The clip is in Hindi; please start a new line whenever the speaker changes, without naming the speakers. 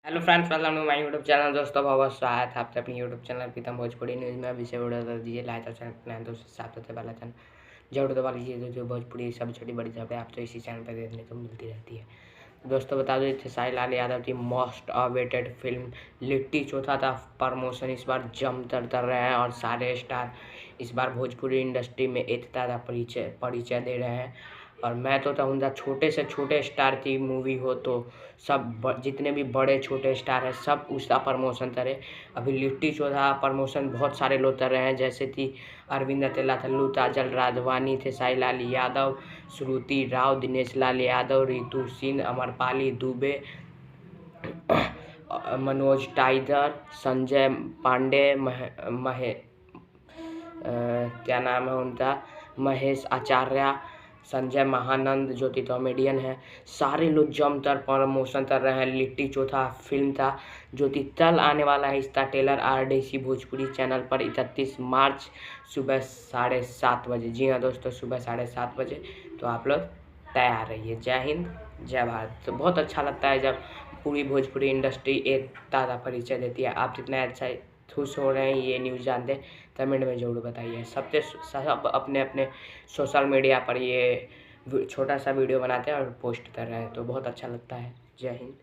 Hello friends, welcome to my YouTube channel. दोस्तों बहुत स्वागत है आपके अपने YouTube channel Pritam Bhojpuri news में। अभी से वीडियो कर दीजिए लाइक और चैनल प्लान दोस्तों साथ होते वाला चैनल जरूर दबा लीजिए। जो भोजपुरी सब छोटी बड़ी खबरें आप तो इसी चैनल पर देखने को मिलती रहती है। दोस्तों बता दो, खेसारी लाल यादव की most awaited film litti chokha का प्रमोशन इस बार जमकर कर रहे हैं और सारे स्टार इस बार भोजपुरी इंडस्ट्री में एकता का परिचय दे रहे हैं। और मैं तो चाहूँगा छोटे से छोटे स्टार की मूवी हो तो सब जितने भी बड़े छोटे स्टार हैं सब उसका प्रमोशन करें। अभी लिट्टी चोखा प्रमोशन बहुत सारे लोग कर रहे हैं, जैसे कि अरविंद अकेला, थल्लू ताजल, राधवानी, खेसारी लाल यादव, श्रुति राव, दिनेश लाल यादव, रितु सिंह, अमरपाली दुबे, मनोज टाइगर, संजय पांडे, क्या नाम है उनका, महेश आचार्य, संजय महानंद जो कि कॉमेडियन है, सारे लोग जमकर प्रमोशन कर रहे हैं। लिट्टी चोखा फिल्म था जो कि कल आने वाला है। इसका ट्रेलर RDC भोजपुरी चैनल पर 31 मार्च सुबह 7:30 बजे। जी हाँ दोस्तों, सुबह 7:30 बजे। तो आप लोग तैयार रहिए। जय हिंद, जय भारत। तो बहुत अच्छा लगता है जब पूरी भोजपुरी इंडस्ट्री एकता का परिचय देती है। आप कितने अच्छा खुश हो रहे हैं ये न्यूज़ जानते कमेंट में ज़रूर बताइए। सब अपने अपने सोशल मीडिया पर ये छोटा सा वीडियो बनाते हैं और पोस्ट कर रहे हैं, तो बहुत अच्छा लगता है। जय हिंद।